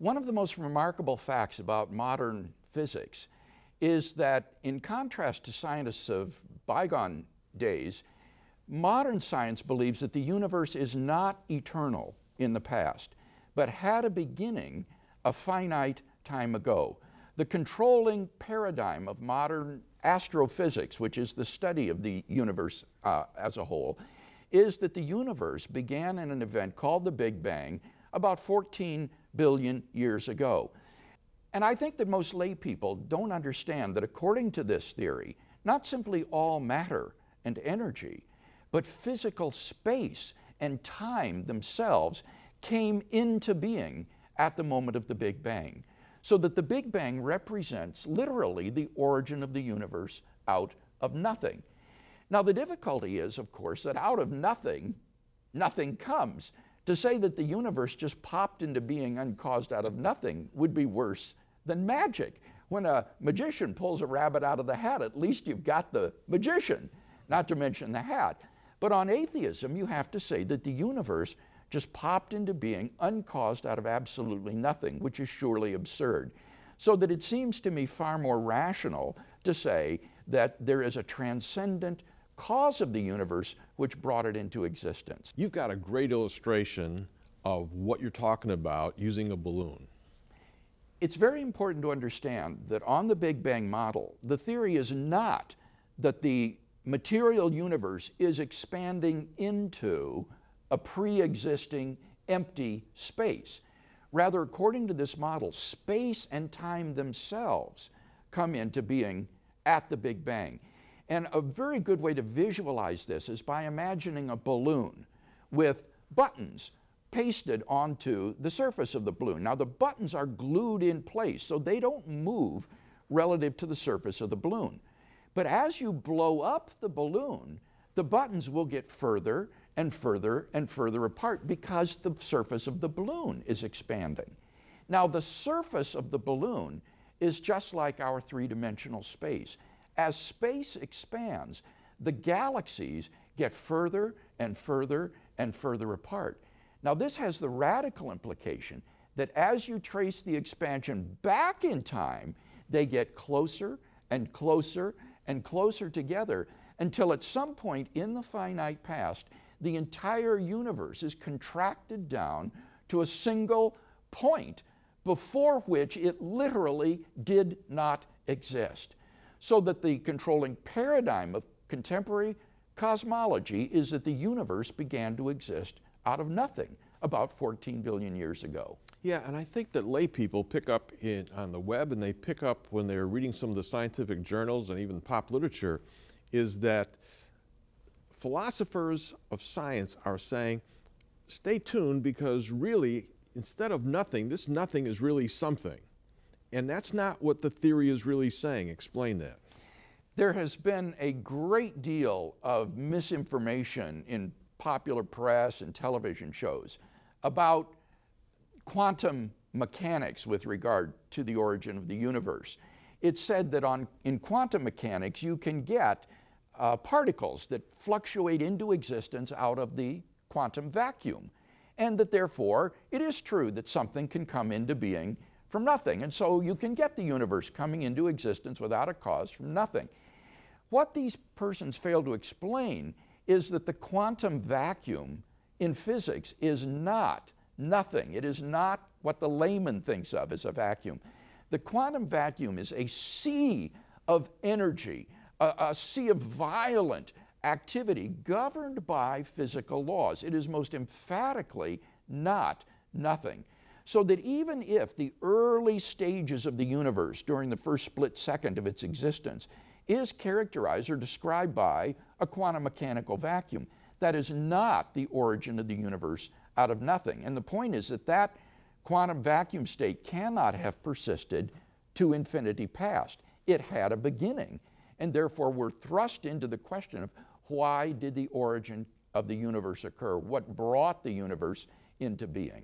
One of the most remarkable facts about modern physics is that, in contrast to scientists of bygone days, modern science believes that the universe is not eternal in the past, but had a beginning a finite time ago. The controlling paradigm of modern astrophysics, which is the study of the universe as a whole, is that the universe began in an event called the Big Bang about 14 billion years ago. And I think that most lay people don't understand that, according to this theory, not simply all matter and energy, but physical space and time themselves came into being at the moment of the Big Bang. So that the Big Bang represents literally the origin of the universe out of nothing. Now, the difficulty is, of course, that out of nothing, nothing comes. To say that the universe just popped into being uncaused out of nothing would be worse than magic. When a magician pulls a rabbit out of the hat, at least you've got the magician, not to mention the hat. But on atheism, you have to say that the universe just popped into being uncaused out of absolutely nothing, which is surely absurd. So that it seems to me far more rational to say that there is a transcendent cause of the universe which brought it into existence. You've got a great illustration of what you're talking about using a balloon. It's very important to understand that on the Big Bang model, the theory is not that the material universe is expanding into a pre-existing empty space. Rather, according to this model, space and time themselves come into being at the Big Bang. And a very good way to visualize this is by imagining a balloon with buttons pasted onto the surface of the balloon. Now, the buttons are glued in place, so they don't move relative to the surface of the balloon. But as you blow up the balloon, the buttons will get further and further and further apart because the surface of the balloon is expanding. Now, the surface of the balloon is just like our three-dimensional space. As space expands, the galaxies get further and further and further apart. Now, this has the radical implication that as you trace the expansion back in time, they get closer and closer and closer together until at some point in the finite past, the entire universe is contracted down to a single point before which it literally did not exist. So that the controlling paradigm of contemporary cosmology is that the universe began to exist out of nothing about 14 billion years ago. Yeah, and I think that lay people pick up on the web, and they pick up when they're reading some of the scientific journals and even pop literature, is that philosophers of science are saying, stay tuned, because really, instead of nothing, this nothing is really something. And that's not what the theory is really saying. Explain that. There has been a great deal of misinformation in popular press and television shows about quantum mechanics with regard to the origin of the universe. It's said that in quantum mechanics you can get particles that fluctuate into existence out of the quantum vacuum, and that therefore it is true that something can come into being from nothing, and so you can get the universe coming into existence without a cause from nothing. What these persons fail to explain is that the quantum vacuum in physics is not nothing. It is not what the layman thinks of as a vacuum. The quantum vacuum is a sea of energy, a sea of violent activity governed by physical laws. It is most emphatically not nothing. So that even if the early stages of the universe during the first split second of its existence is characterized or described by a quantum mechanical vacuum, that is not the origin of the universe out of nothing. And the point is that that quantum vacuum state cannot have persisted to infinity past. It had a beginning, and therefore we're thrust into the question of why did the origin of the universe occur? What brought the universe into being?